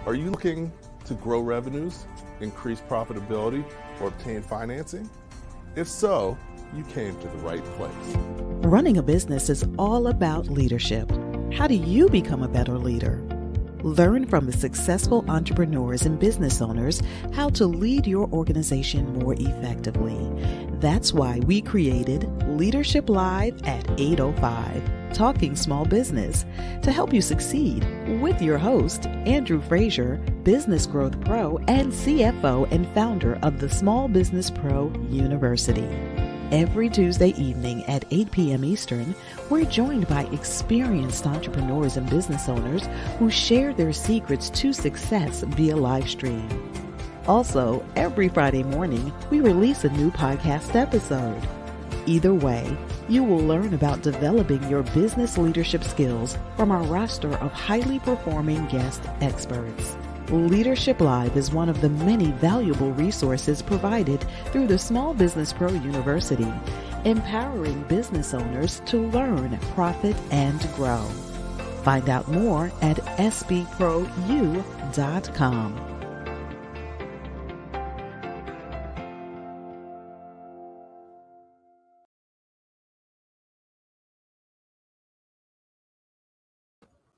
Are you looking to grow revenues, increase profitability, or obtain financing? If so, you came to the right place. Running a business is all about leadership. How do you become a better leader? Learn from the successful entrepreneurs and business owners how to lead your organization more effectively. That's why we created Leadership Live at 8:05, Talking Small Business, to help you succeed with your host, Andrew Frazier, Business Growth Pro and CFO and founder of the Small Business Pro University. Every Tuesday evening at 8 p.m. Eastern, we're joined by experienced entrepreneurs and business owners who share their secrets to success via live stream. Also, every Friday morning, we release a new podcast episode. Either way, you will learn about developing your business leadership skills from our roster of highly performing guest experts. Leadership Live is one of the many valuable resources provided through the Small Business Pro University, empowering business owners to learn, profit, and grow. Find out more at sbpro.u.com.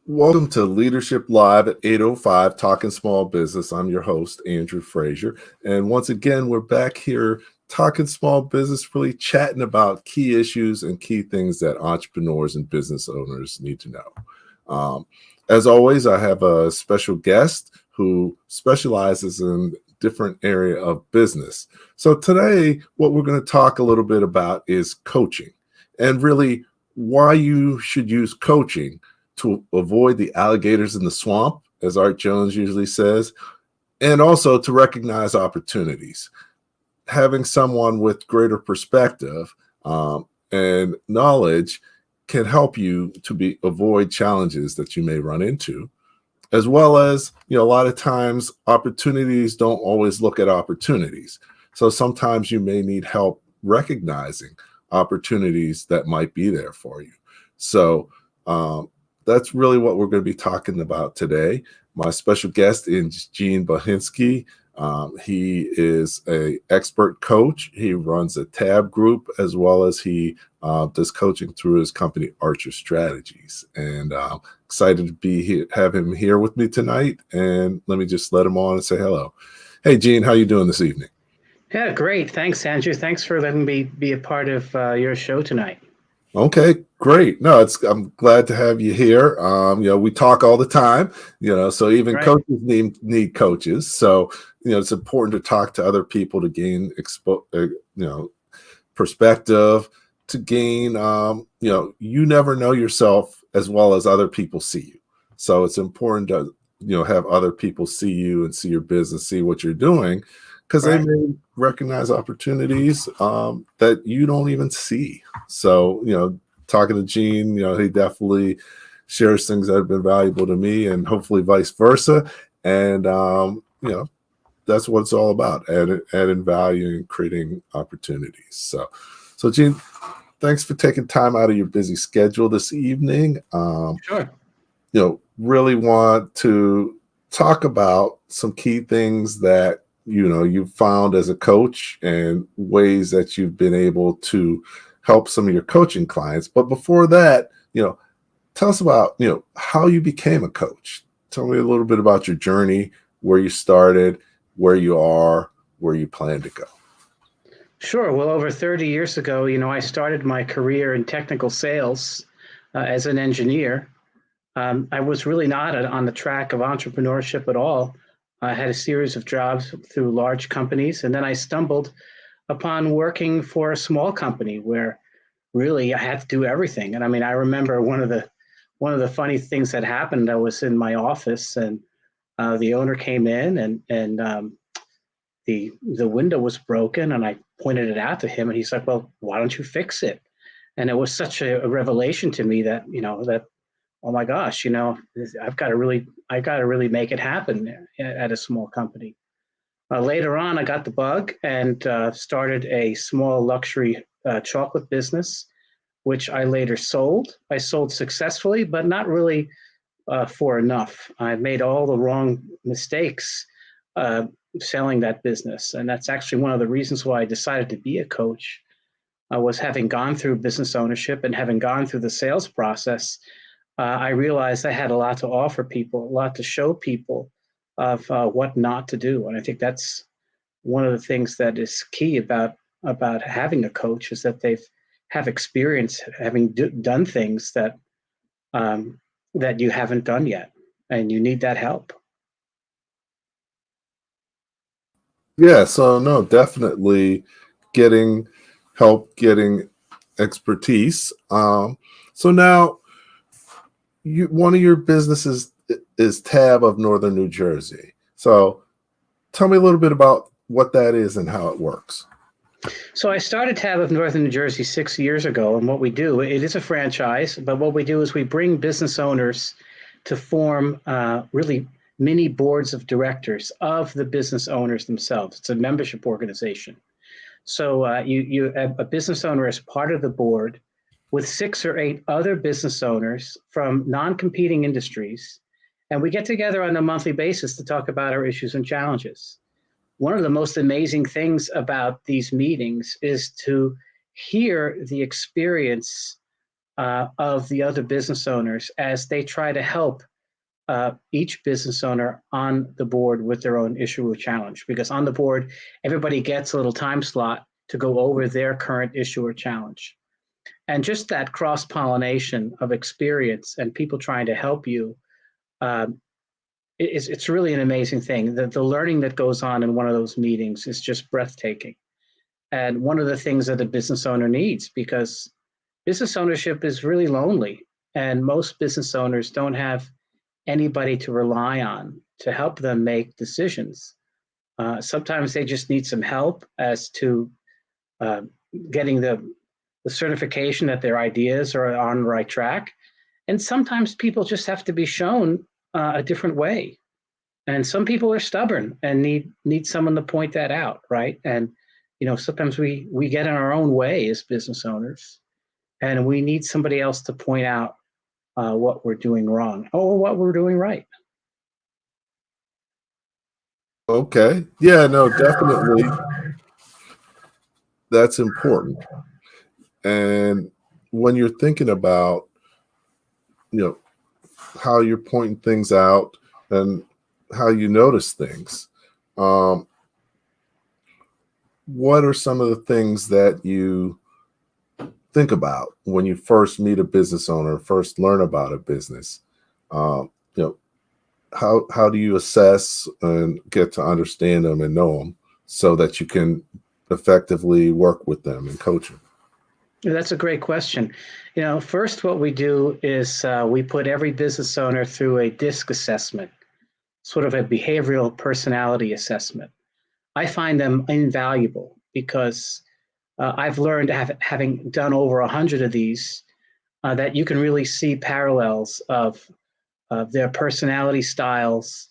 Welcome to Leadership Live at 8:05, Talking Small Business. I'm your host, Andrew Frazier. And once again, we're back here talking small business, really chatting about key issues and key things that entrepreneurs and business owners need to know. As always, I have a special guest who specializes in different area of business. So today, what we're going to talk a little bit about is coaching and really why you should use coaching to avoid the alligators in the swamp, as Art Jones usually says, and also to recognize opportunities. Having someone with greater perspective and knowledge can help you to avoid challenges that you may run into, as well as, a lot of times opportunities don't always look at opportunities. So sometimes you may need help recognizing opportunities that might be there for you. So, that's really what we're going to be talking about today. My special guest is Gene Bohensky. He is an expert coach. He runs a tab group as well as he does coaching through his company, Archer Strategies. And I'm excited to be here, have him here with me tonight. And let me just let him on and say hello. Hey, Gene, how you doing this evening? Yeah, great. Thanks, Andrew. Thanks for letting me be a part of your show tonight. Okay, great. No, I'm glad to have you here. We talk all the time, so even Right. coaches need coaches. So, it's important to talk to other people to gain perspective, to gain, you never know yourself as well as other people see you. So it's important to, have other people see you and see your business, see what you're doing, because they may recognize opportunities that you don't even see. So, talking to Gene, he definitely shares things that have been valuable to me and hopefully vice versa. And, that's what it's all about, adding value and creating opportunities. So Gene, thanks for taking time out of your busy schedule this evening. Sure. Really want to talk about some key things that you've found as a coach and ways that you've been able to help some of your coaching clients. But before that, tell us about, how you became a coach. Tell me a little bit about your journey, where you started, where you are, where you plan to go. Sure. Well, over 30 years ago, I started my career in technical sales as an engineer. I was really not on the track of entrepreneurship at all. I had a series of jobs through large companies, and then I stumbled upon working for a small company where really I had to do everything. And I remember one of the funny things that happened. I was in my office, and the owner came in, and the window was broken, and I pointed it out to him, and he's like, "Well, why don't you fix it?" And it was such a revelation to me that oh my gosh, I've got to really make it happen at a small company. Later on, I got the bug and started a small luxury chocolate business, which I later sold. I sold successfully, but not really for enough. I made all the wrong mistakes selling that business. And that's actually one of the reasons why I decided to be a coach, was having gone through business ownership and having gone through the sales process. I realized I had a lot to offer people, a lot to show people of what not to do. And I think that's one of the things that is key about having a coach, is that they've have experience having done things that that you haven't done yet, and you need that help. Yeah, so no, definitely getting help, getting expertise. So now one of your businesses is Tab of Northern New Jersey. So tell me a little bit about what that is and how it works. So I started Tab of Northern New Jersey 6 years ago, and what we do, it is a franchise, but what we do is we bring business owners to form really mini boards of directors of the business owners themselves. It's a membership organization. So you have a business owner as part of the board with 6 or 8 other business owners from non-competing industries, and we get together on a monthly basis to talk about our issues and challenges. One of the most amazing things about these meetings is to hear the experience of the other business owners as they try to help each business owner on the board with their own issue or challenge. Because on the board, everybody gets a little time slot to go over their current issue or challenge. And just that cross-pollination of experience and people trying to help you, it's really an amazing thing. The learning that goes on in one of those meetings is just breathtaking. And one of the things that a business owner needs, because business ownership is really lonely, and most business owners don't have anybody to rely on to help them make decisions. Sometimes they just need some help as to getting the certification that their ideas are on the right track. And sometimes people just have to be shown a different way. And some people are stubborn and need someone to point that out, right? And sometimes we get in our own way as business owners, and we need somebody else to point out what we're doing wrong or what we're doing right. Okay. Yeah, no, definitely. That's important. And when you're thinking about, how you're pointing things out and how you notice things, what are some of the things that you think about when you first meet a business owner, first learn about a business? How do you assess and get to understand them and know them so that you can effectively work with them and coach them? That's a great question. First, what we do is we put every business owner through a DISC assessment, sort of a behavioral personality assessment. I find them invaluable because I've learned, having done over 100 of these, that you can really see parallels of their personality styles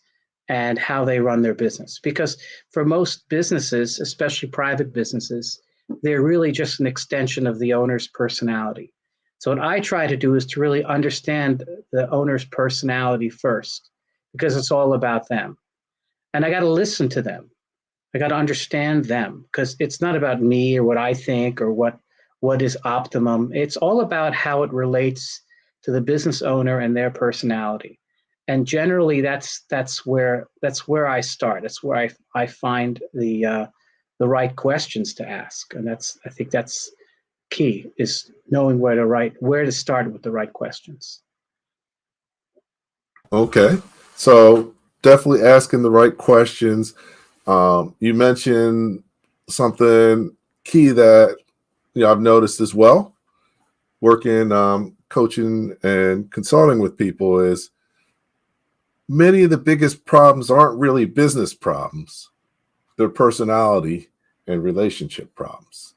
and how they run their business. Because for most businesses, especially private businesses, they're really just an extension of the owner's personality. So what I try to do is to really understand the owner's personality first, because it's all about them. And I got to listen to them. I got to understand them, because it's not about me or what I think or what is optimum. It's all about how it relates to the business owner and their personality. And generally, that's where I start. That's where I find the right questions to ask, and I think that's key, is knowing where to start with the right questions. Okay, so definitely asking the right questions. You mentioned something key that I've noticed as well, working coaching and consulting with people, is many of the biggest problems aren't really business problems. They're personality and relationship problems.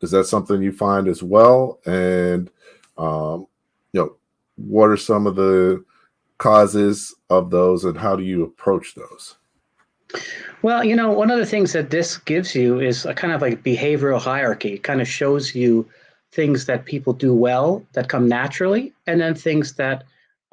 Is that something you find as well? And what are some of the causes of those, and how do you approach those? Well, one of the things that this gives you is a kind of like behavioral hierarchy. It kind of shows you things that people do well that come naturally, and then things that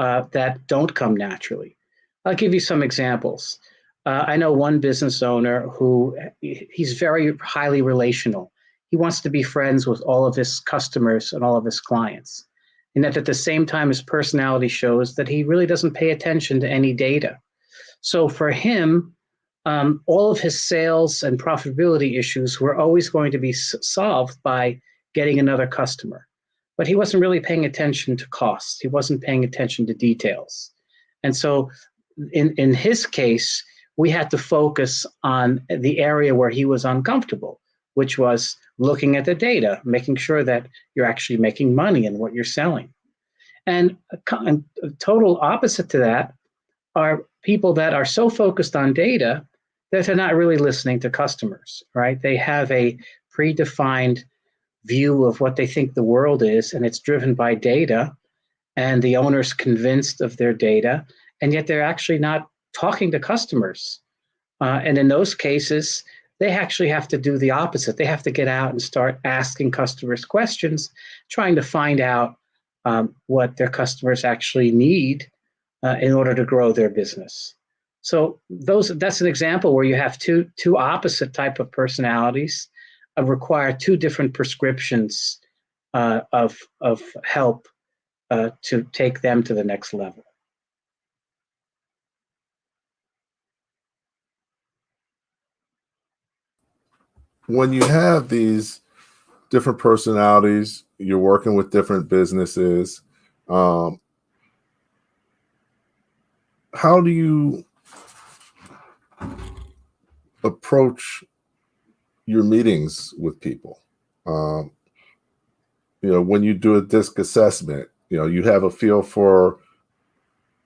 that don't come naturally. I'll give you some examples. I know one business owner who he's very highly relational. He wants to be friends with all of his customers and all of his clients. And that at the same time, his personality shows that he really doesn't pay attention to any data. So for him, all of his sales and profitability issues were always going to be solved by getting another customer. But he wasn't really paying attention to costs. He wasn't paying attention to details. And so in his case, we had to focus on the area where he was uncomfortable, which was looking at the data, making sure that you're actually making money in what you're selling. And a total opposite to that are people that are so focused on data that they're not really listening to customers, right? They have a predefined view of what they think the world is, and it's driven by data, and the owner's convinced of their data, and yet they're actually not talking to customers. And in those cases, they actually have to do the opposite. They have to get out and start asking customers questions, trying to find out what their customers actually need in order to grow their business. So that's an example where you have two opposite type of personalities require two different prescriptions of help to take them to the next level. When you have these different personalities, you're working with different businesses. How do you approach your meetings with people? When you do a disc assessment, you have a feel for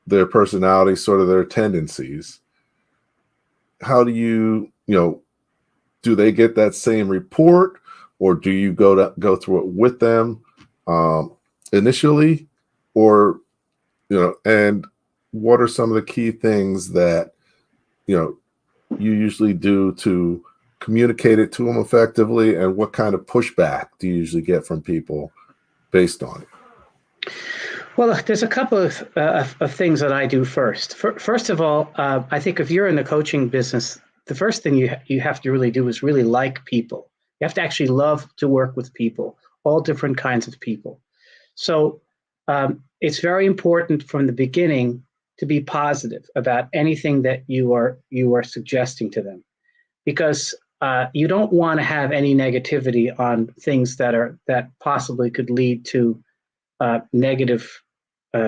their personality, sort of their tendencies. How do you, do they get that same report, or do you go through it with them initially, or and what are some of the key things that you usually do to communicate it to them effectively, and what kind of pushback do you usually get from people based on it? Well, there's a couple of things that I do first. First of all, I think if you're in the coaching business, the first thing you have to really do is really like people. You have to actually love to work with people, all different kinds of people. So it's very important from the beginning to be positive about anything that you are suggesting to them, because you don't want to have any negativity on things that possibly could lead to negative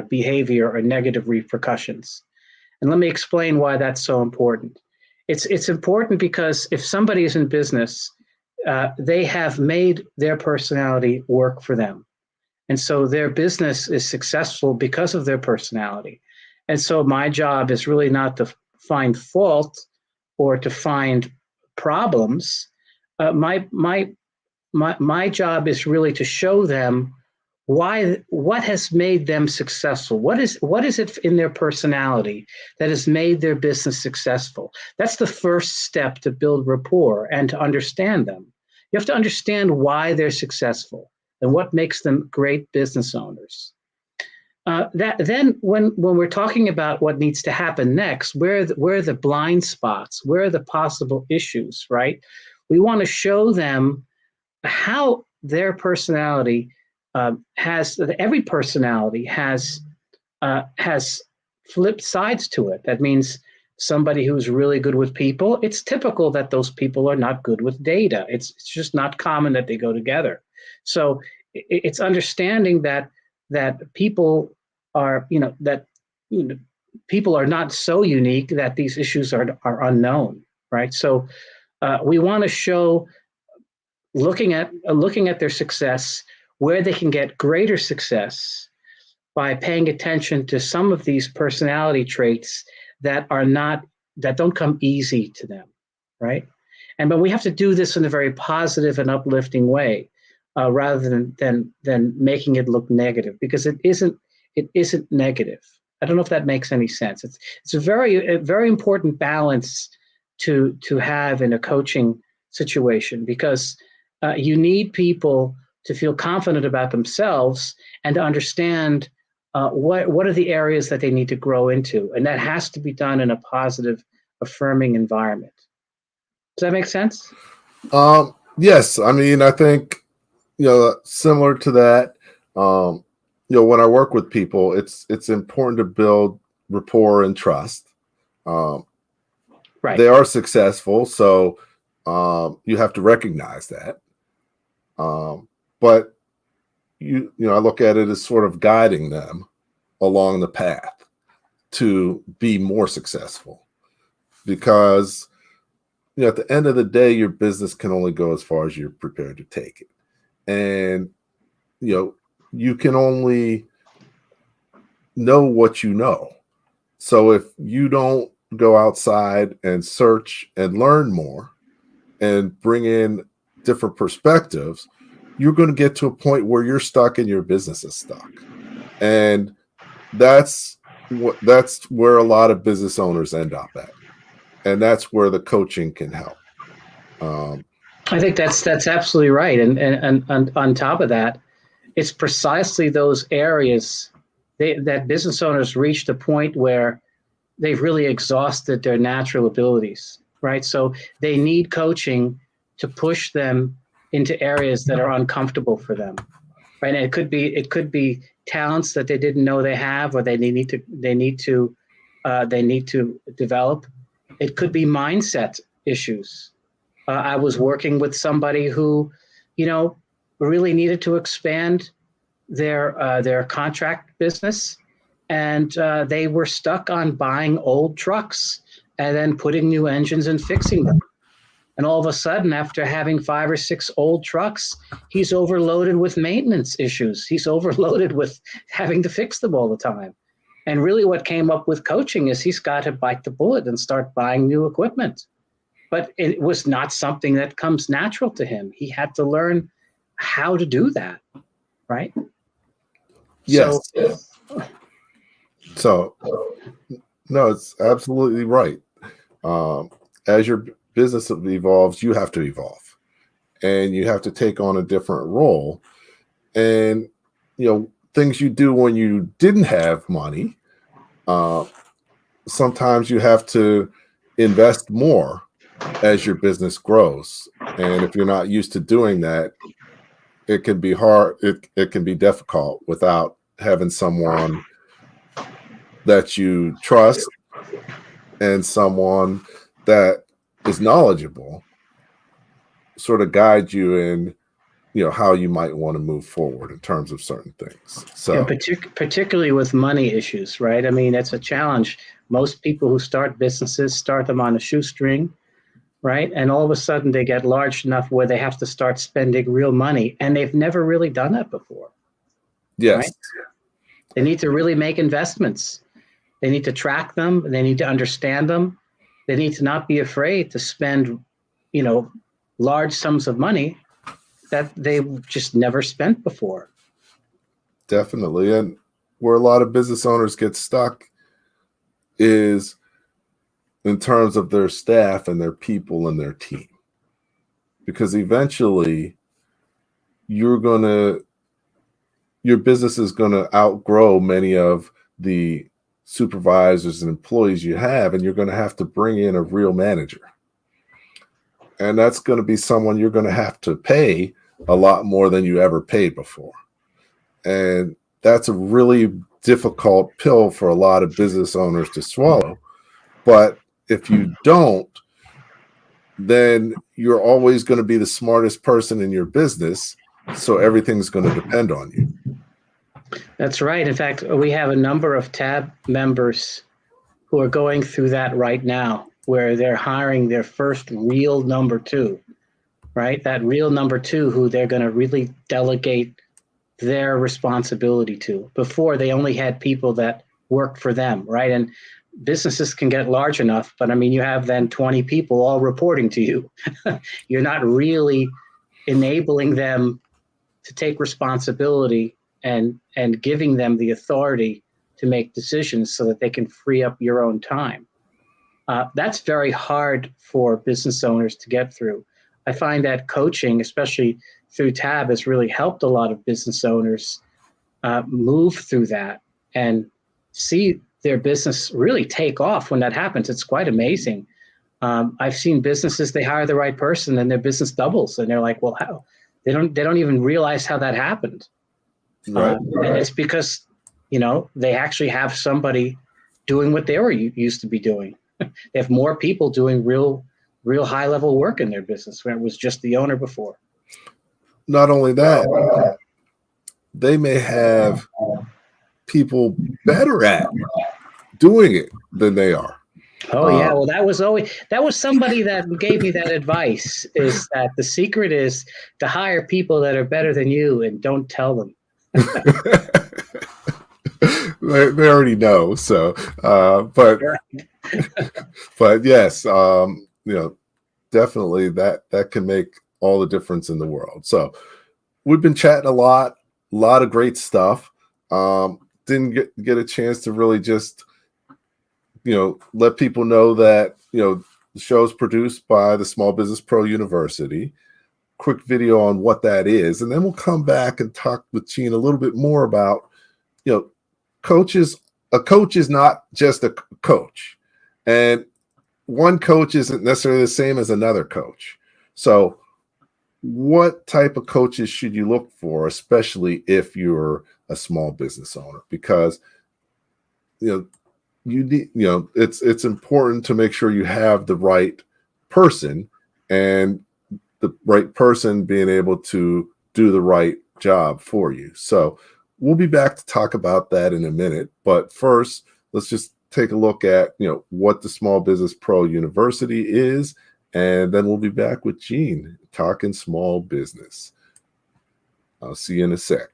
behavior or negative repercussions. And let me explain why that's so important. It's important because if somebody is in business, they have made their personality work for them. And so their business is successful because of their personality. And so my job is really not to find fault or to find problems. My job is really to show them what has made them successful. What is it in their personality that has made their business successful? That's the first step to build rapport and to understand them. You have to understand why they're successful and what makes them great business owners. Then when we're talking about what needs to happen next, where are the blind spots, where are the possible issues, right? We want to show them how their personality every personality has flipped sides to it. That means somebody who's really good with people, it's typical that those people are not good with data. It's just not common that they go together. So it's understanding that people are, people are not so unique that these issues are unknown, right? So we want to show, looking at their success, where they can get greater success by paying attention to some of these personality traits that don't come easy to them, right? But we have to do this in a very positive and uplifting way, rather than making it look negative, because it isn't negative. I don't know if that makes any sense. It's a very important balance to have in a coaching situation, because you need people to feel confident about themselves and to understand what are the areas that they need to grow into? And that has to be done in a positive, affirming environment. Does that make sense? Yes. I mean, I think, similar to that, when I work with people, it's important to build rapport and trust. Right. They are successful, so you have to recognize that. But I look at it as sort of guiding them along the path to be more successful, because at the end of the day, your business can only go as far as you're prepared to take it. And, you can only know what you know. So if you don't go outside and search and learn more and bring in different perspectives, you're going to get to a point where you're stuck and your business is stuck. And that's where a lot of business owners end up at. And that's where the coaching can help. I think that's absolutely right. And on top of that, it's precisely those areas that business owners reach a point where they've really exhausted their natural abilities, right? So they need coaching to push them into areas that are uncomfortable for them, right? And it could be talents that they didn't know they have, or they need to develop. It could be mindset issues. I was working with somebody who, really needed to expand their contract business, and they were stuck on buying old trucks and then putting new engines and fixing them. And all of a sudden, after having 5 or 6 old trucks, he's overloaded with maintenance issues. He's overloaded with having to fix them all the time. And really what came up with coaching is he's got to bite the bullet and start buying new equipment. But it was not something that comes natural to him. He had to learn how to do that, right? Yes. So no, it's absolutely right. As your business evolves, you have to evolve, and you have to take on a different role. And things you do when you didn't have money, sometimes you have to invest more as your business grows. And if you're not used to doing that, it can be hard. It can be difficult without having someone that you trust and someone that is knowledgeable sort of guide you in, how you might want to move forward in terms of certain things. So yeah, particularly with money issues, right? I mean, it's a challenge. Most people who start businesses start them on a shoestring, right? And all of a sudden they get large enough where they have to start spending real money, and they've never really done that before. yes. Right? They need to really make investments. They need to track them. They need to understand them. They need to not be afraid to spend, large sums of money that they've just never spent before. Definitely. And where a lot of business owners get stuck is in terms of their staff and their people and their team. Because eventually your business is going to outgrow many of the supervisors and employees you have, and you're going to have to bring in a real manager. And that's going to be someone you're going to have to pay a lot more than you ever paid before. And that's a really difficult pill for a lot of business owners to swallow. But if you don't, then you're always going to be the smartest person in your business. So everything's going to depend on you. That's right. In fact, we have a number of TAB members who are going through that right now, where they're hiring their first real number 2, right? That real number 2 who they're going to really delegate their responsibility to. Before, they only had people that worked for them, right? And businesses can get large enough, but I mean, you have then 20 people all reporting to you. You're not really enabling them to take responsibility and giving them the authority to make decisions so that they can free up your own time. That's very hard for business owners to get through. I find that coaching, especially through TAB, has really helped a lot of business owners move through that. and see their business really take off when that happens. It's quite amazing. I've seen businesses, they hire the right person and their business doubles, and they're like, well, how? They don't even realize how that happened. Right. And it's because, they actually have somebody doing what they were used to be doing. They have more people doing real high level work in their business where it was just the owner before. Not only that, they may have people better at doing it than they are. Oh yeah, well that was somebody that gave me that advice, is that the secret is to hire people that are better than you and don't tell them. They already know. So, but yes, definitely that can make all the difference in the world. So we've been chatting a lot of great stuff. Didn't get a chance to really just, let people know that, the show is produced by the Small Business Pro University. Quick video on what that is. And then we'll come back and talk with Gene a little bit more about, coaches. A coach is not just a coach. And one coach isn't necessarily the same as another coach. So what type of coaches should you look for, especially if you're a small business owner? Because, you need, it's important to make sure you have the right person, and the right person being able to do the right job for you. So we'll be back to talk about that in a minute. But first, let's just take a look at, what the Small Business Pro University is. And then we'll be back with Gene talking small business. I'll see you in a sec.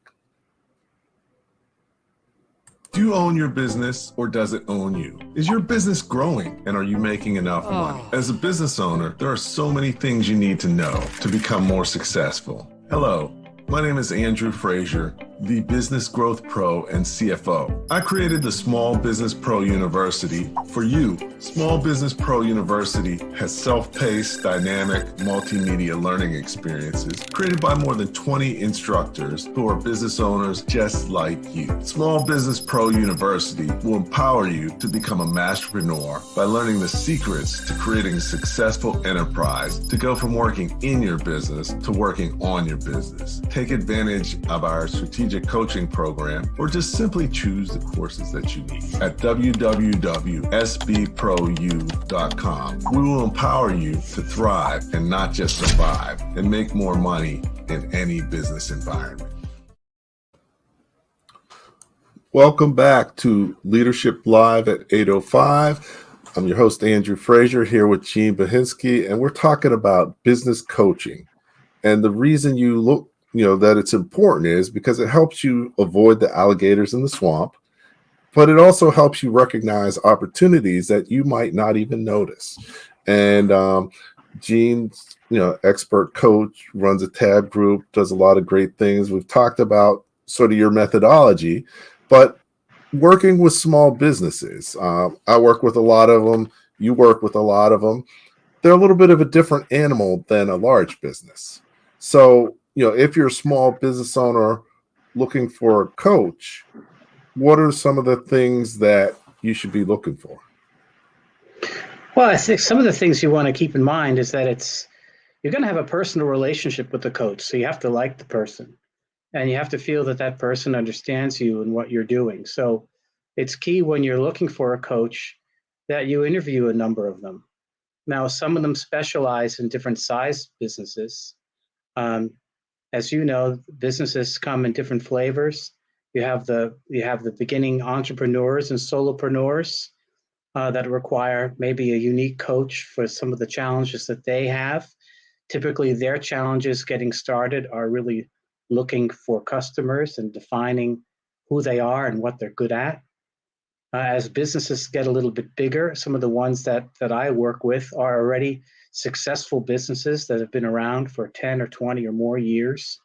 Do you own your business, or does it own you? Is your business growing, and are you making enough money? As a business owner, there are so many things you need to know to become more successful. Hello, my name is Andrew Frazier, the Business Growth Pro and CFO. I created the Small Business Pro University for you. Small Business Pro University has self-paced, dynamic, multimedia learning experiences created by more than 20 instructors who are business owners just like you. Small Business Pro University will empower you to become a masterpreneur by learning the secrets to creating a successful enterprise, to go from working in your business to working on your business. Take advantage of our strategic coaching program, or just simply choose the courses that you need. At www.sbprou.com, we will empower you to thrive and not just survive, and make more money in any business environment. Welcome back to Leadership Live at 8:05. I'm your host, Andrew Frazier, here with Gene Bohensky, and we're talking about business coaching. And the reason you look that it's important is because it helps you avoid the alligators in the swamp, but it also helps you recognize opportunities that you might not even notice. And Gene's, expert coach, runs a tab group, does a lot of great things. We've talked about sort of your methodology, but working with small businesses, I work with a lot of them. You work with a lot of them. They're a little bit of a different animal than a large business. So, if you're a small business owner looking for a coach, what are some of the things that you should be looking for? Well, I think some of the things you want to keep in mind is that you're going to have a personal relationship with the coach. So you have to like the person, and you have to feel that person understands you and what you're doing. So it's key when you're looking for a coach that you interview a number of them. Now, some of them specialize in different size businesses. As you know, businesses come in different flavors. You have the beginning entrepreneurs and solopreneurs that require maybe a unique coach for some of the challenges that they have. Typically, their challenges getting started are really looking for customers and defining who they are and what they're good at. As businesses get a little bit bigger, some of the ones that I work with are already successful businesses that have been around for 10 or 20 or more years.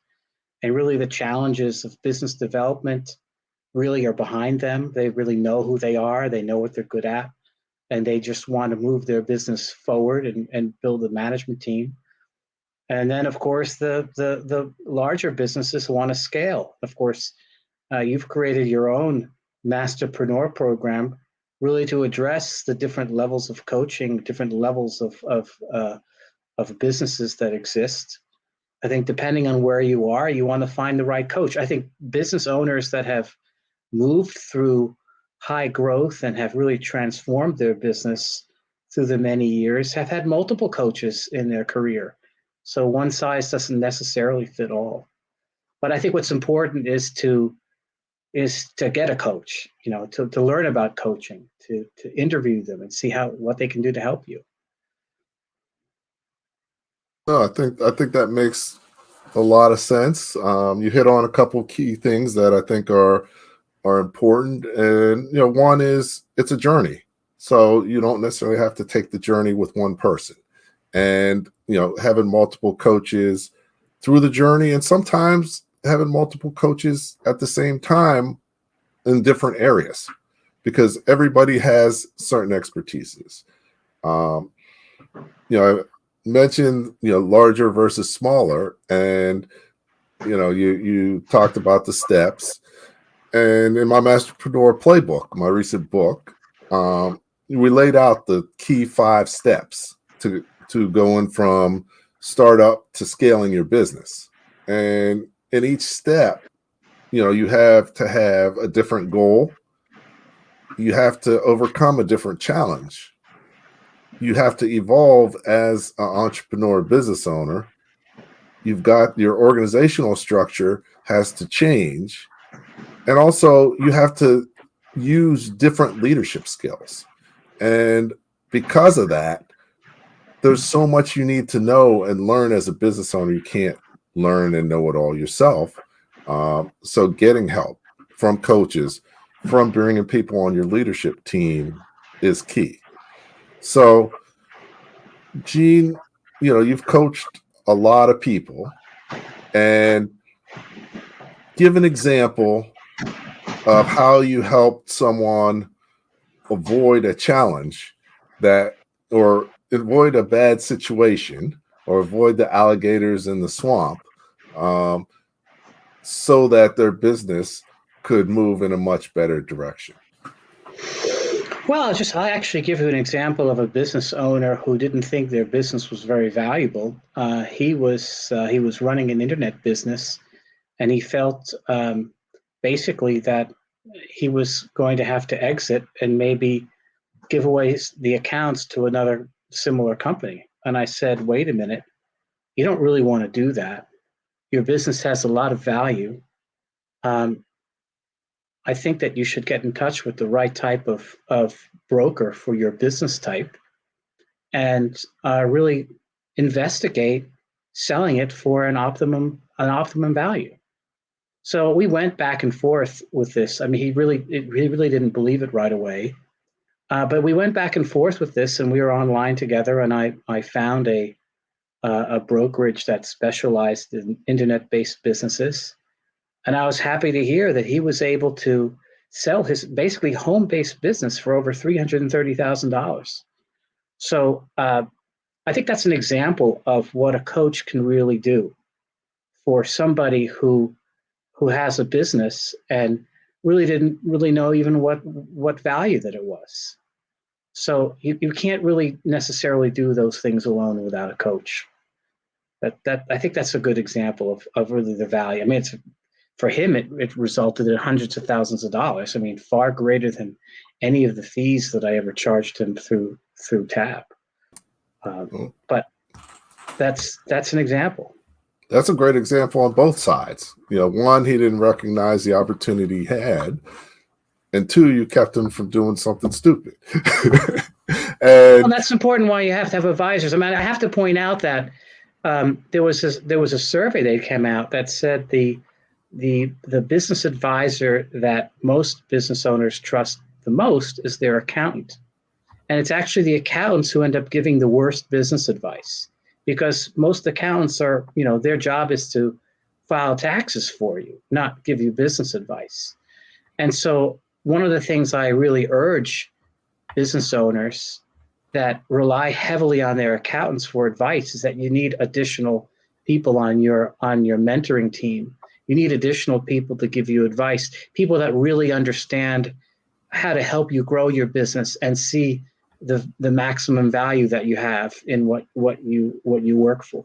And really the challenges of business development really are behind them. They really know who they are. They know what they're good at. And they just want to move their business forward and build a management team. And then, of course, the larger businesses want to scale. Of course, you've created your own Masterpreneur program, really to address the different levels of coaching, different levels of businesses that exist. I think depending on where you are, you want to find the right coach. I think business owners that have moved through high growth and have really transformed their business through the many years have had multiple coaches in their career. So one size doesn't necessarily fit all. But I think what's important is to get a coach, to learn about coaching, to interview them and see what they can do to help you. No, I think that makes a lot of sense. You hit on a couple key things that I think are important, and one is it's a journey, so you don't necessarily have to take the journey with one person, and having multiple coaches through the journey, and sometimes having multiple coaches at the same time in different areas, because everybody has certain expertises. I mentioned larger versus smaller, and you talked about the steps. And in my Masterpreneur Playbook, my recent book, we laid out the key 5 steps to going from startup to scaling your business. And in each step, you have to have a different goal. You have to overcome a different challenge. You have to evolve as an entrepreneur business owner. You've got your organizational structure has to change. And also, you have to use different leadership skills. And because of that, there's so much you need to know and learn as a business owner. You can't learn and know it all yourself. So getting help from coaches, from bringing people on your leadership team is key. So, Gene, you've coached a lot of people, and give an example of how you helped someone avoid a challenge or avoid a bad situation, or avoid the alligators in the swamp, so that their business could move in a much better direction. Well, I actually give you an example of a business owner who didn't think their business was very valuable. He was running an internet business, and he felt basically that he was going to have to exit and maybe give away the accounts to another similar company. And I said, wait a minute, you don't really want to do that. Your business has a lot of value. I think that you should get in touch with the right type of broker for your business type, and really investigate selling it for an optimum value. So we went back and forth with this. I mean, he really didn't believe it right away, but we went back and forth with this, and we were online together. And I found a brokerage that specialized in internet-based businesses. And I was happy to hear that he was able to sell his basically home-based business for over $330,000. So I think that's an example of what a coach can really do for somebody who has a business and really didn't really know even what value that it was. So you can't really necessarily do those things alone without a coach. That I think that's a good example of really the value. I mean, for him, it resulted in hundreds of thousands of dollars. I mean, far greater than any of the fees that I ever charged him through TAB. But that's an example. That's a great example on both sides. One, he didn't recognize the opportunity he had, and 2, you kept him from doing something stupid. Well, that's important. Why you have to have advisors. I mean, I have to point out that there was a survey that came out that said the business advisor that most business owners trust the most is their accountant. And it's actually the accountants who end up giving the worst business advice, because most accountants are, their job is to file taxes for you, not give you business advice. And so one of the things I really urge business owners that rely heavily on their accountants for advice is that you need additional people on your mentoring team. You need additional people to give you advice, people that really understand how to help you grow your business and see the maximum value that you have in what you work for.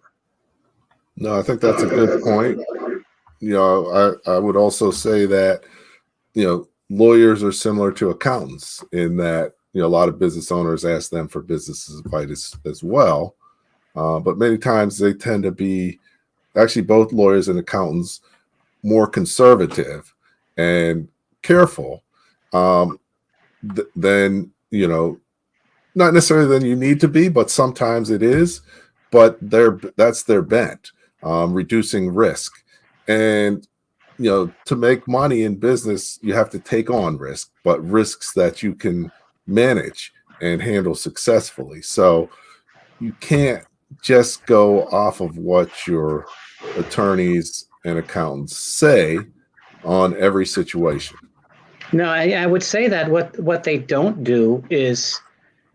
No, I think that's a good point. I would also say that, lawyers are similar to accountants in that, a lot of business owners ask them for business advice as well. But many times they tend to be, actually both lawyers and accountants, more conservative and careful than, not necessarily than you need to be, but sometimes it is. But that's their bent, reducing risk. And, to make money in business, you have to take on risk, but risks that you can manage and handle successfully. So you can't just go off of what your attorneys and accountants say on every situation. No, I would say that what they don't do is,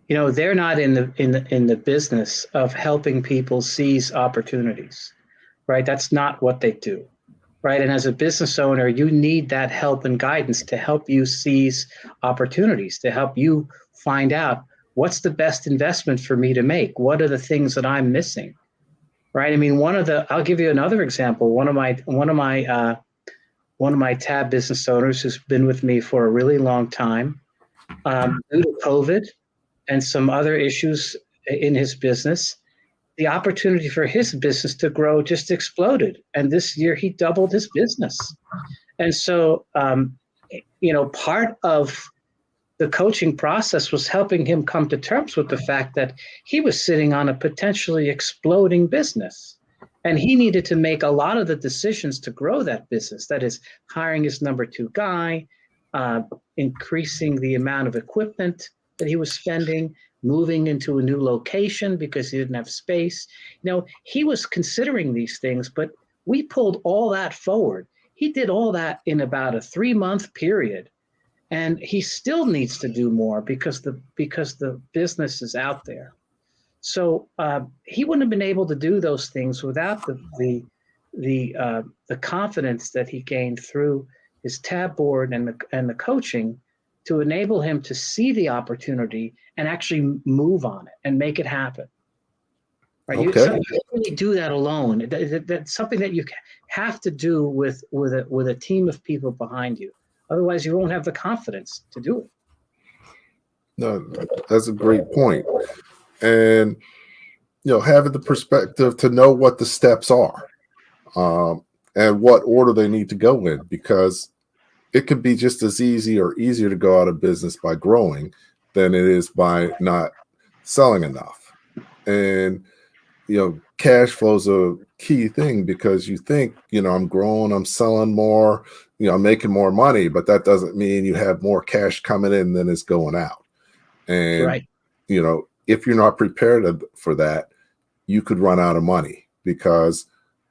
they're not in the business of helping people seize opportunities, right? That's not what they do, right? And as a business owner, you need that help and guidance to help you seize opportunities, to help you find out what's the best investment for me to make. What are the things that I'm missing, right? I mean, I'll give you another example. One of my tab business owners who's been with me for a really long time, due to COVID and some other issues in his business, the opportunity for his business to grow just exploded. And this year he doubled his business. And so, part of the coaching process was helping him come to terms with the fact that he was sitting on a potentially exploding business. And he needed to make a lot of the decisions to grow that business. That is, hiring his number 2 guy, increasing the amount of equipment that he was spending, moving into a new location because he didn't have space. He was considering these things, but we pulled all that forward. He did all that in about a 3-month period. And he still needs to do more because the business is out there. So he wouldn't have been able to do those things without the confidence that he gained through his tab board and the coaching to enable him to see the opportunity and actually move on it and make it happen. Right? Okay. You can't really do that alone. That's something that you have to do with a team of people behind you. Otherwise, you won't have the confidence to do it. No, that's a great point. And, having the perspective to know what the steps are and what order they need to go in, because it could be just as easy or easier to go out of business by growing than it is by not selling enough. And, cash flow is a key thing because you think, I'm growing, I'm selling more, I'm making more money, but that doesn't mean you have more cash coming in than is going out. And, right. If you're not prepared for that, you could run out of money because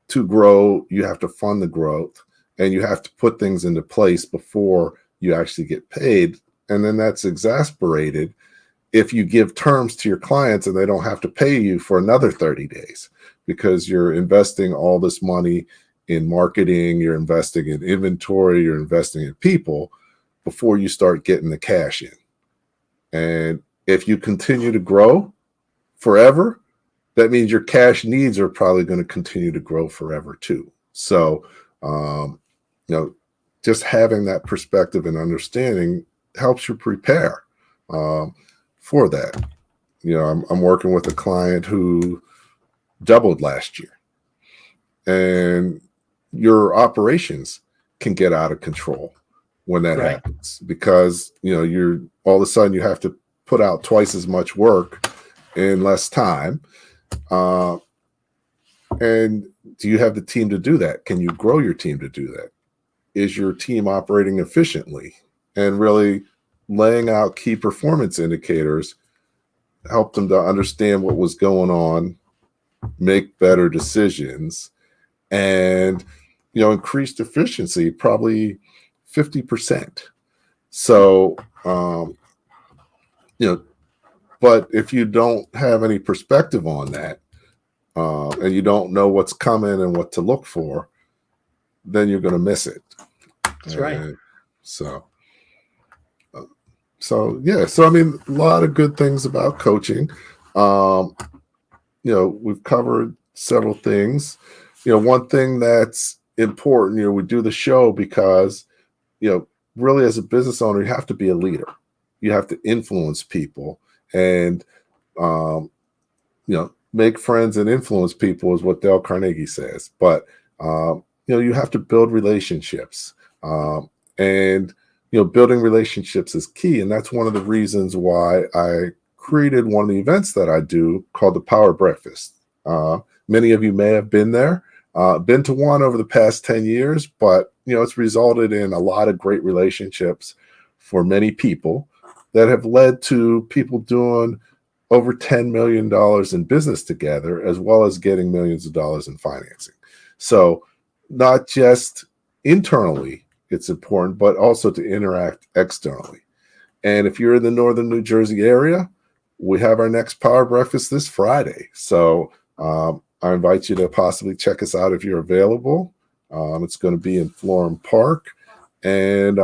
to grow, you have to fund the growth and you have to put things into place before you actually get paid. And then that's exasperated if you give terms to your clients and they don't have to pay you for another 30 days because you're investing all this money in marketing, you're investing in inventory, you're investing in people before you start getting the cash in. And if you continue to grow forever, that means your cash needs are probably going to continue to grow forever too. So, just having that perspective and understanding helps you prepare for that. I'm working with a client who doubled last year, and your operations can get out of control when that happens because you're all of a sudden you have to put out twice as much work in less time. And do you have the team to do that? Can you grow your team to do that? Is your team operating efficiently? And really laying out key performance indicators help them to understand what was going on, make better decisions, and increased efficiency, probably 50%. So, but if you don't have any perspective on that, and you don't know what's coming and what to look for, then you're going to miss it. That's right. So yeah. So I mean, a lot of good things about coaching. We've covered several things. One thing that's important, we do the show because, really as a business owner, you have to be a leader. You have to influence people and, make friends and influence people is what Dale Carnegie says. But, you have to build relationships. And building relationships is key. And that's one of the reasons why I created one of the events that I do called the Power Breakfast. Many of you may have been there, been to one over the past 10 years, but it's resulted in a lot of great relationships for many people that have led to people doing over $10 million in business together, as well as getting millions of dollars in financing. So not just internally, it's important, but also to interact externally. And if you're in the northern New Jersey area, we have our next Power Breakfast this Friday. So I invite you to possibly check us out if you're available. It's going to be in Florham Park. And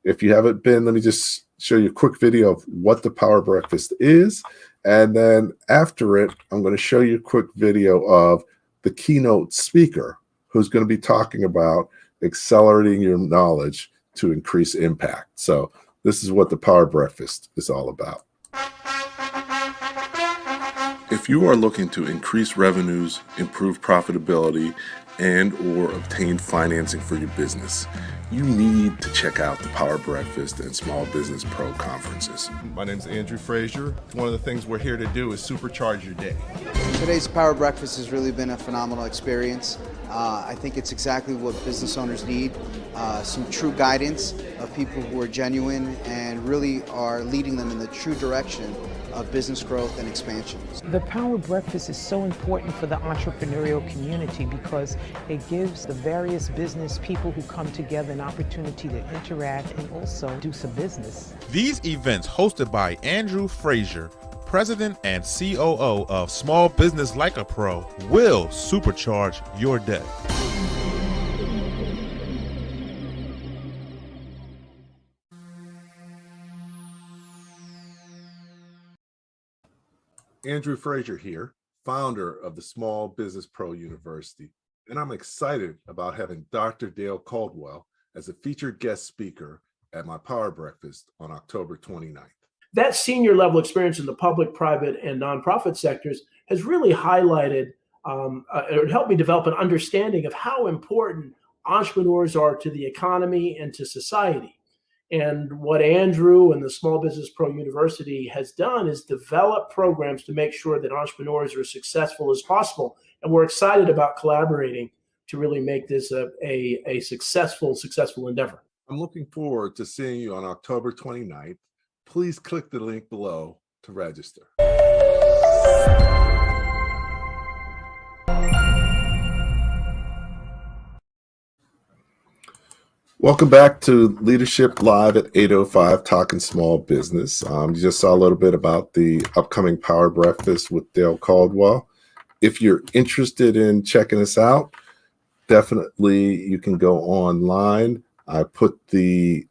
if you haven't been, let me just show you a quick video of what the Power Breakfast is. And then after it, I'm going to show you a quick video of the keynote speaker who's going to be talking about accelerating your knowledge to increase impact. So this is what the Power Breakfast is all about. If you are looking to increase revenues, improve profitability, and or obtain financing for your business, you need to check out the Power Breakfast and Small Business Pro conferences. My name is Andrew Frazier. One of the things we're here to do is supercharge your day. Today's Power Breakfast has really been a phenomenal experience. I think it's exactly what business owners need, some true guidance of people who are genuine and really are leading them in the true direction of business growth and expansion. The Power Breakfast is so important for the entrepreneurial community because it gives the various business people who come together an opportunity to interact and also do some business. These events hosted by Andrew Frazier, President and COO of Small Business Like a Pro, will supercharge your day. Andrew Frazier here, founder of the Small Business Pro University, and I'm excited about having Dr. Dale Caldwell as a featured guest speaker at my Power Breakfast on October 29th. That senior level experience in the public, private, and nonprofit sectors has really highlighted, it helped me develop an understanding of how important entrepreneurs are to the economy and to society. And what Andrew and the Small Business Pro University has done is develop programs to make sure that entrepreneurs are as successful as possible. And we're excited about collaborating to really make this a successful endeavor. I'm looking forward to seeing you on October 29th. Please click the link below to register. Welcome back to Leadership Live at 8:05, Talking Small Business. You just saw a little bit about the upcoming Power Breakfast with Dale Caldwell. If you're interested in checking us out, definitely you can go online. I put a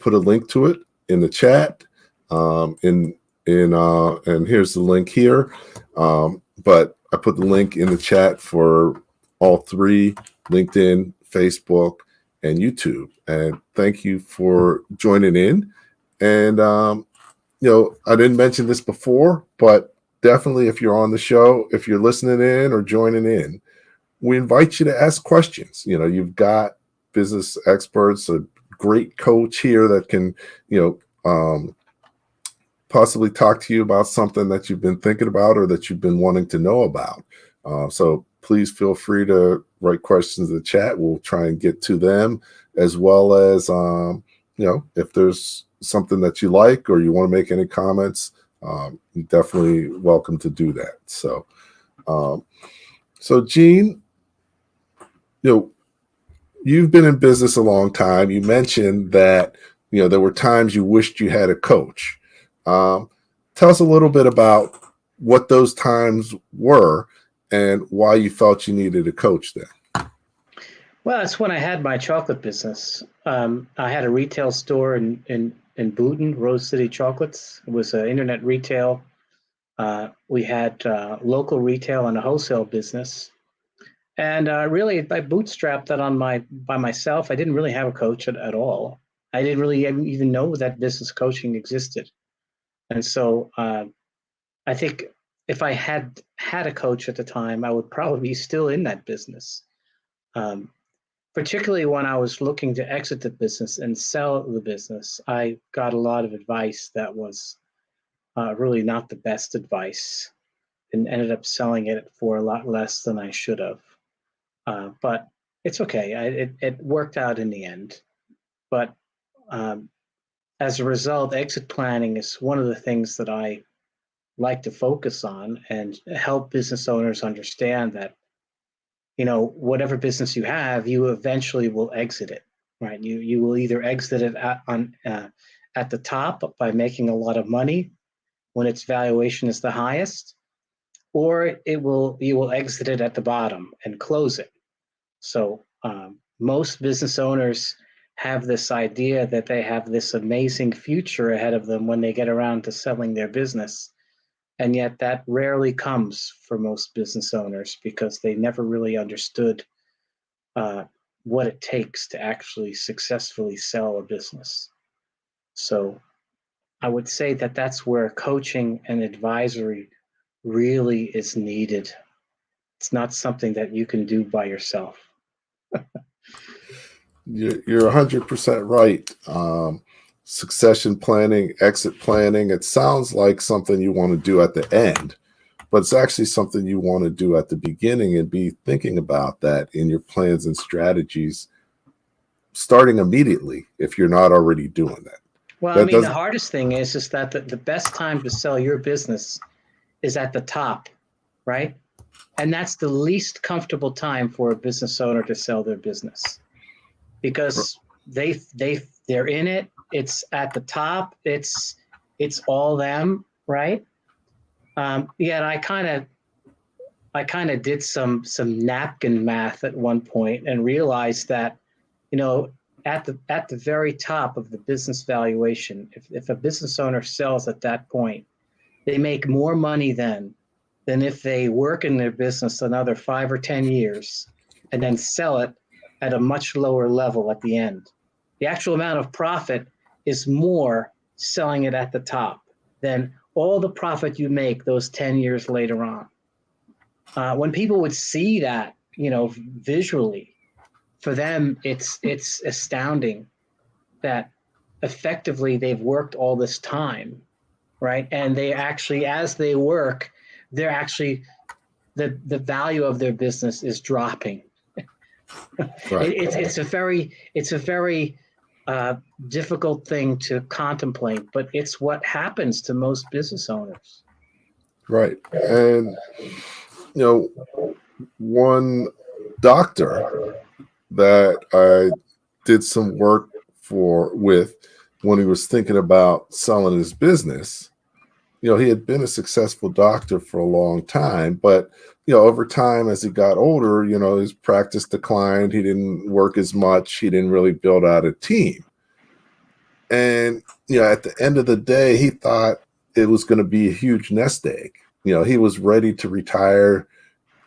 link to it in the chat. And here's the link here. But I put the link in the chat for all three: LinkedIn, Facebook, and YouTube. And thank you for joining in. And I didn't mention this before, but definitely if you're on the show, if you're listening in or joining in, we invite you to ask questions. You've got business experts, a great coach here that can possibly talk to you about something that you've been thinking about or that you've been wanting to know about. So please feel free to write questions in the chat. We'll try and get to them, as well as, if there's something that you like or you want to make any comments, you're definitely welcome to do that. So Gene, you've been in business a long time. You mentioned that, there were times you wished you had a coach. Tell us a little bit about what those times were and why you felt you needed a coach then. Well, that's when I had my chocolate business. I had a retail store in Booton, Rose City Chocolates. It was internet retail. We had local retail and a wholesale business. And really, I bootstrapped that by myself. I didn't really have a coach at all. I didn't really even know that business coaching existed. And so I think if I had had a coach at the time, I would probably be still in that business. Um, Particularly when I was looking to exit the business and sell the business, I got a lot of advice that was really not the best advice, and ended up selling it for a lot less than I should have. But it's okay. It worked out in the end. But um, as a result, exit planning is one of the things that I like to focus on and help business owners understand that, whatever business you have, you eventually will exit it, right? You will either exit it at the top by making a lot of money when its valuation is the highest, or you will exit it at the bottom and close it. So most business owners have this idea that they have this amazing future ahead of them when they get around to selling their business. And yet that rarely comes for most business owners because they never really understood what it takes to actually successfully sell a business. So I would say that that's where coaching and advisory really is needed. It's not something that you can do by yourself. You're 100% right. Succession planning, exit planning, it sounds like something you want to do at the end, but it's actually something you want to do at the beginning and be thinking about that in your plans and strategies starting immediately if you're not already doing that. Well, I mean, the hardest thing is that the best time to sell your business is at the top, right? And that's the least comfortable time for a business owner to sell their business because they're in it. It's at the top. It's all them, right? Yet I kind of did some napkin math at one point and realized that, at the very top of the business valuation, if a business owner sells at that point, they make more money then than if they work in their business another 5 or 10 years and then sell it at a much lower level at the end. The actual amount of profit is more selling it at the top than all the profit you make those 10 years later on. When people would see that, visually, for them, it's astounding that effectively they've worked all this time, right? And they actually, as they work, they're actually, the value of their business is dropping. Right. It's a very difficult thing to contemplate, but it's what happens to most business owners. Right. And, one doctor that I did some work with when he was thinking about selling his business, he had been a successful doctor for a long time, but, over time, as he got older, his practice declined. He didn't work as much. He didn't really build out a team. And, at the end of the day, he thought it was going to be a huge nest egg. He was ready to retire,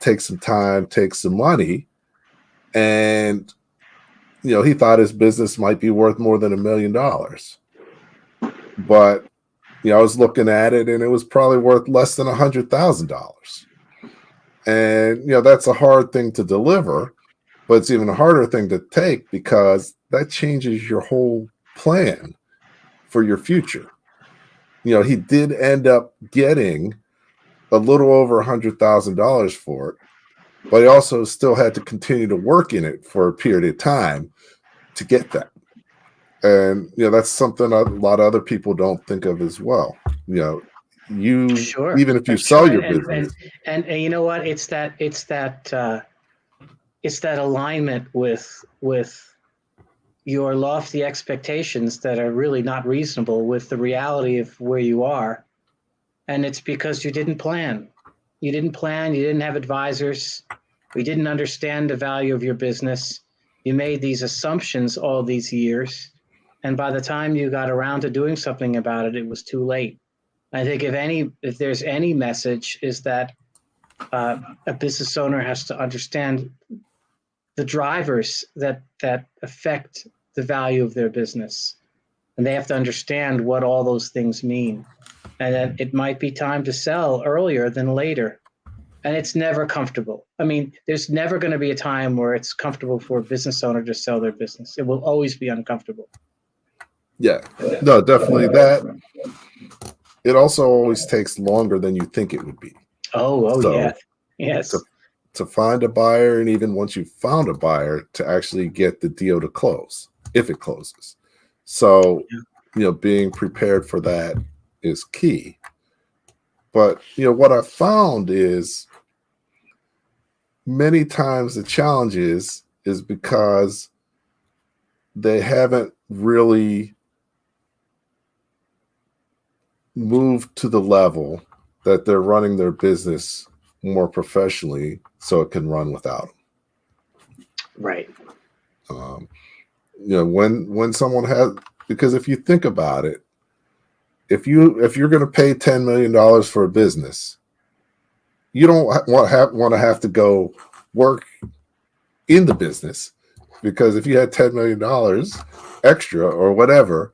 take some time, take some money. And, he thought his business might be worth more than $1 million. But, I was looking at it and it was probably worth less than $100,000. And, that's a hard thing to deliver, but it's even a harder thing to take because that changes your whole plan for your future. He did end up getting a little over $100,000 for it, but he also still had to continue to work in it for a period of time to get that. And, that's something a lot of other people don't think of as well. Sure. Even if you sell your business. And you know what? It's that alignment with your lofty expectations that are really not reasonable with the reality of where you are. And it's because you didn't plan. You didn't have advisors. You didn't understand the value of your business. You made these assumptions all these years, and by the time you got around to doing something about it, it was too late. I think if there's any message, is that a business owner has to understand the drivers that affect the value of their business, and they have to understand what all those things mean, and that it might be time to sell earlier than later. And it's never comfortable. I mean, there's never going to be a time where it's comfortable for a business owner to sell their business. It will always be uncomfortable. Yeah, no, definitely that. It also always takes longer than you think it would be. Oh, So yeah. Yes. To find a buyer, and even once you've found a buyer, to actually get the deal to close, if it closes. So, being prepared for that is key. But, what I found is many times the challenge is because they haven't really moved to the level that they're running their business more professionally so it can run without them. Right. When someone has, because if you think about it, if you're going to pay $10 million for a business, you don't want to have to go work in the business, because if you had $10 million extra or whatever,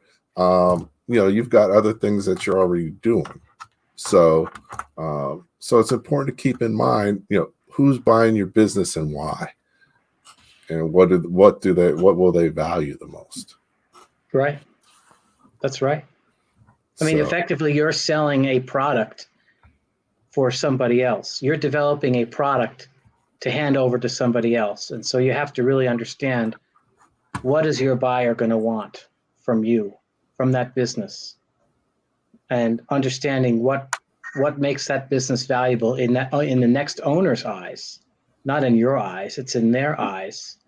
you've got other things that you're already doing. So it's important to keep in mind, who's buying your business and why, and what will they value the most? Right. That's right. I mean, effectively, you're selling a product for somebody else. You're developing a product to hand over to somebody else. And so you have to really understand, what is your buyer going to want from you, from that business, and understanding what makes that business valuable in the next owner's eyes, not in your eyes. It's in their eyes,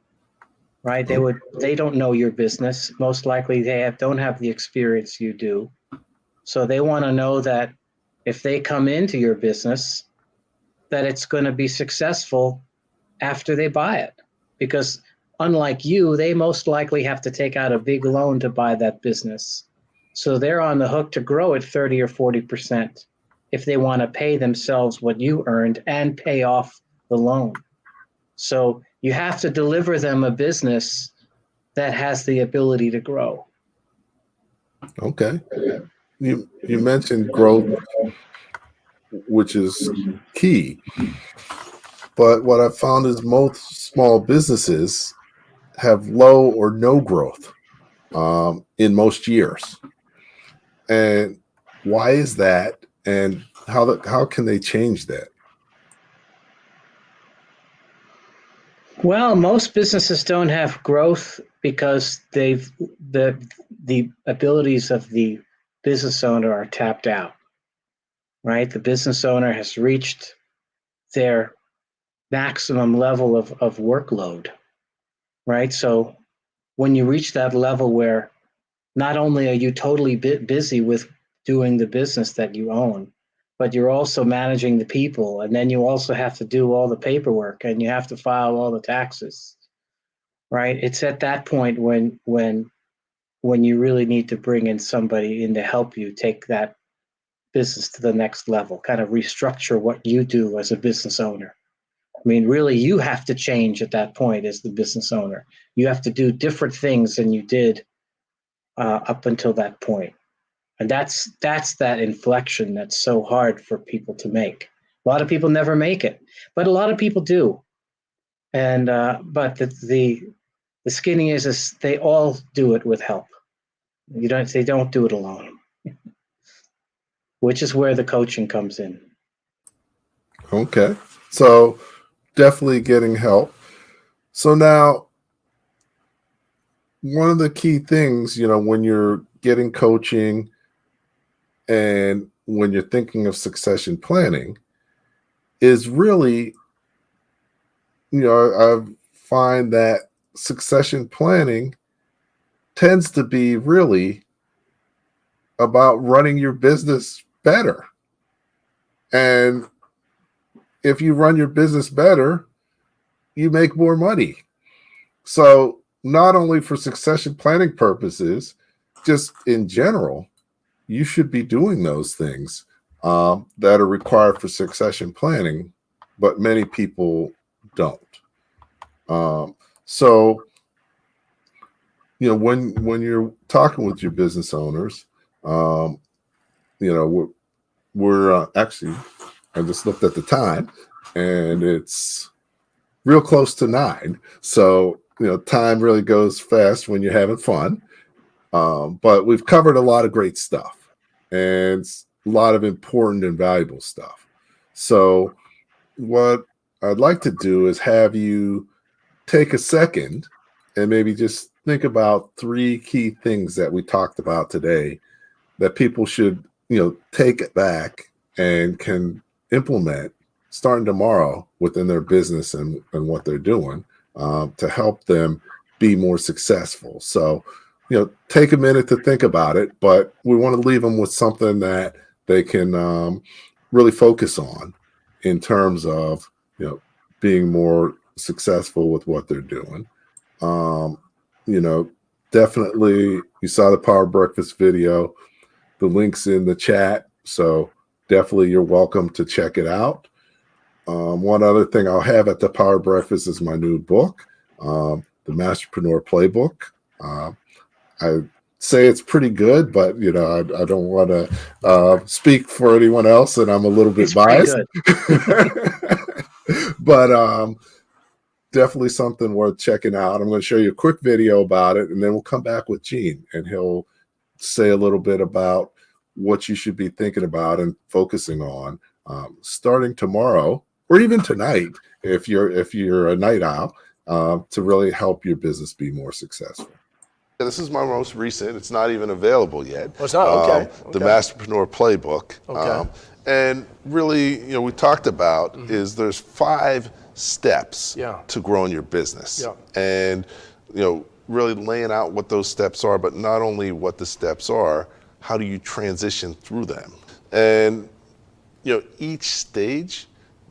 right? They don't know your business. Most likely don't have the experience you do. So they want to know that if they come into your business, that it's going to be successful after they buy it. Because unlike you, they most likely have to take out a big loan to buy that business. So they're on the hook to grow at 30 or 40% if they want to pay themselves what you earned and pay off the loan. So you have to deliver them a business that has the ability to grow. Okay. You mentioned growth, which is key. But what I've found is most small businesses have low or no growth in most years. And why is that? And how can they change that? Well, most businesses don't have growth because the abilities of the business owner are tapped out, right? The business owner has reached their maximum level of workload, right? So when you reach that level where not only are you totally busy with doing the business that you own, but you're also managing the people, and then you also have to do all the paperwork, and you have to file all the taxes, right? It's at that point when you really need to bring in somebody in to help you take that business to the next level, kind of restructure what you do as a business owner. I mean, really, you have to change at that point as the business owner. You have to do different things than you did up until that point. And that's that inflection that's so hard for people to make. A lot of people never make it, but a lot of people do. And but the skinny is they all do it with help. They don't do it alone, which is where the coaching comes in. Okay. So definitely getting help. So now, one of the key things, when you're getting coaching and when you're thinking of succession planning, is really, I find that succession planning tends to be really about running your business better. And if you run your business better, you make more money. So not only for succession planning purposes, just in general, you should be doing those things that are required for succession planning, but many people don't. So, when you're talking with your business owners, we're actually, I just looked at the time, and it's real close to 9. So, time really goes fast when you're having fun. But we've covered a lot of great stuff and a lot of important and valuable stuff. So what I'd like to do is have you take a second and maybe just think about 3 key things that we talked about today that people should, take back and can implement starting tomorrow within their business and what they're doing to help them be more successful. So, take a minute to think about it, but we want to leave them with something that they can really focus on in terms of, being more successful with what they're doing. Definitely, you saw the Power Breakfast video. The link's in the chat, so definitely you're welcome to check it out. One other thing I'll have at the Power Breakfast is my new book, the Masterpreneur Playbook. I say it's pretty good, but I don't want to speak for anyone else, and I'm a little bit biased. But definitely something worth checking out. I'm going to show you a quick video about it, and then we'll come back with Gene, and he'll say a little bit about what you should be thinking about and focusing on starting tomorrow or even tonight if you're a night owl to really help your business be more successful. This is my most recent. It's not even available yet. Oh, it's not? Okay. The Masterpreneur Playbook. Okay. And really, we talked about is there's 5 steps to growing your business. Yeah. And, really laying out what those steps are, but not only what the steps are, how do you transition through them? And, each stage,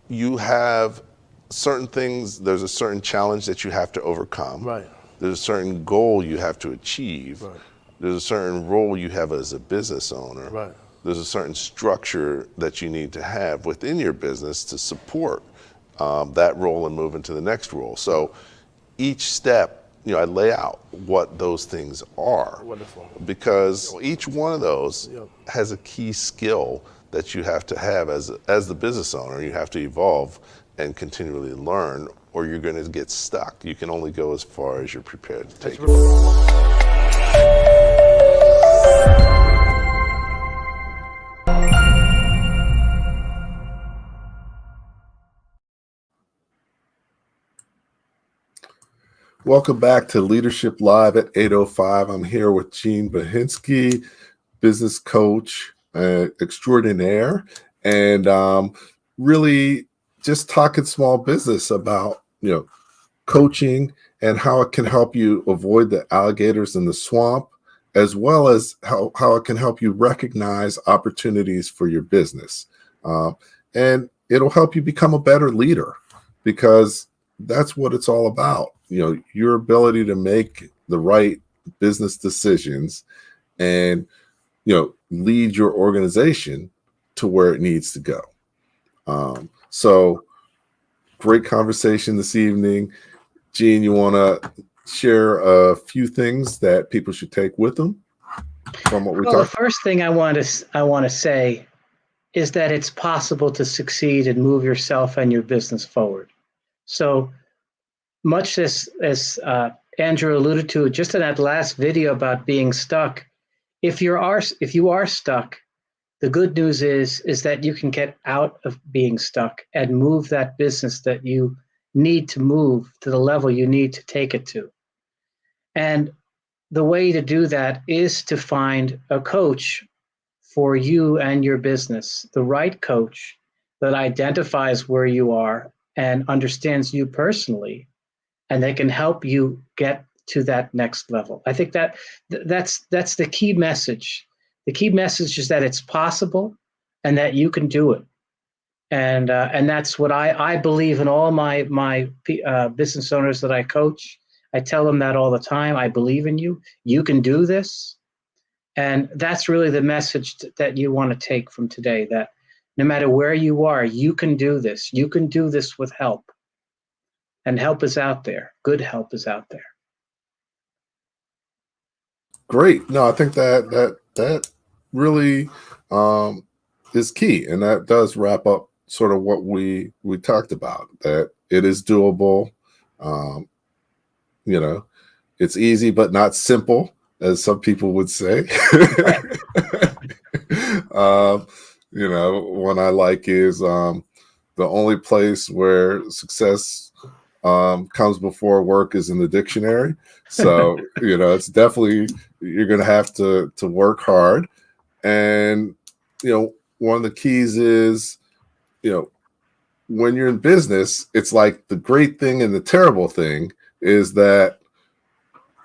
you have certain things, there's a certain challenge that you have to overcome. Right. There's a certain goal you have to achieve. Right. There's a certain role you have as a business owner. Right. There's a certain structure that you need to have within your business to support that role and move into the next role. So each step, I lay out what those things are. Wonderful. Because each one of those has a key skill that you have to have as the business owner. You have to evolve and continually learn, or you're going to get stuck. You can only go as far as you're prepared to take. Welcome back to Leadership Live at 8:05. I'm here with Gene Bohensky, business coach extraordinaire, and really just talking small business about, coaching and how it can help you avoid the alligators in the swamp, as well as how it can help you recognize opportunities for your business. And it'll help you become a better leader, because that's what it's all about. Your ability to make the right business decisions and, lead your organization to where it needs to go. So great conversation this evening. Gene, you want to share a few things that people should take with them from what we talked? The first thing I want to say is that it's possible to succeed and move yourself and your business forward. So much as Andrew alluded to just in that last video about being stuck, if you are stuck, the good news is that you can get out of being stuck and move that business that you need to move to the level you need to take it to. And the way to do that is to find a coach for you and your business, the right coach that identifies where you are and understands you personally, and they can help you get to that next level. I think that's the key message. The key message is that it's possible and that you can do it. And that's what I believe in all my business owners that I coach. I tell them that all the time. I believe in you. You can do this. And that's really the message that you want to take from today, that no matter where you are, you can do this. You can do this with help. And help is out there. Good help is out there. Great. No, I think that really is key, and that does wrap up sort of what we talked about. That it is doable. It's easy but not simple, as some people would say. One I like is the only place where success comes before work is in the dictionary. So, it's definitely, you're going to have to work hard. And, one of the keys is, when you're in business, it's like the great thing and the terrible thing is that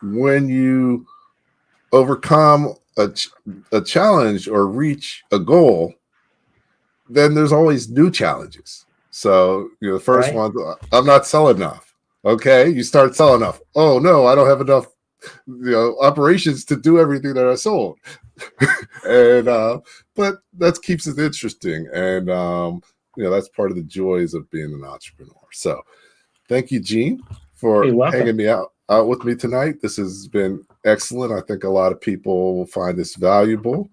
when you overcome a challenge or reach a goal, then there's always new challenges. So, the first one, I'm not selling enough. Okay, you start selling enough. Oh no, I don't have enough, operations to do everything that I sold. And but that keeps it interesting, and that's part of the joys of being an entrepreneur. So, thank you, Gene, for hanging me out with me tonight. This has been excellent. I think a lot of people will find this valuable.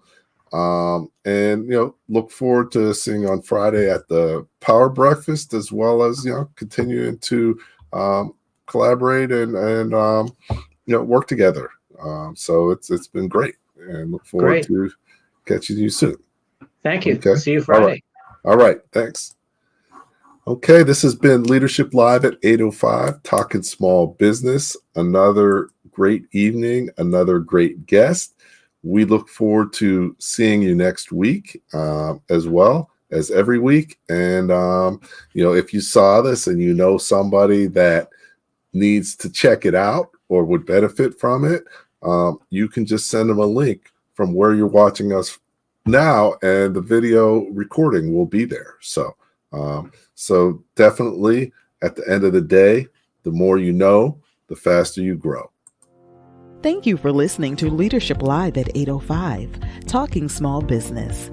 And look forward to seeing you on Friday at the Power Breakfast, as well as continuing to collaborate and work together. So it's been great, and look forward to catching you soon. Thank you. Okay. See you Friday. All right. Thanks. Okay, this has been Leadership Live at 8:05, talking small business. Another great evening, another great guest. We look forward to seeing you next week, as well as every week. And, if you saw this and you know somebody that needs to check it out or would benefit from it, you can just send them a link from where you're watching us now, and the video recording will be there. So definitely at the end of the day, the more you know, the faster you grow. Thank you for listening to Leadership Live at 8:05, Talking Small Business.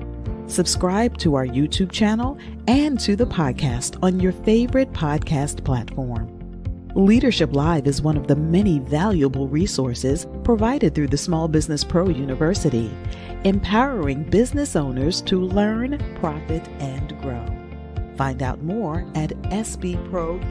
Subscribe to our YouTube channel and to the podcast on your favorite podcast platform. Leadership Live is one of the many valuable resources provided through the Small Business Pro University, empowering business owners to learn, profit, and grow. Find out more at sbpro.u.com.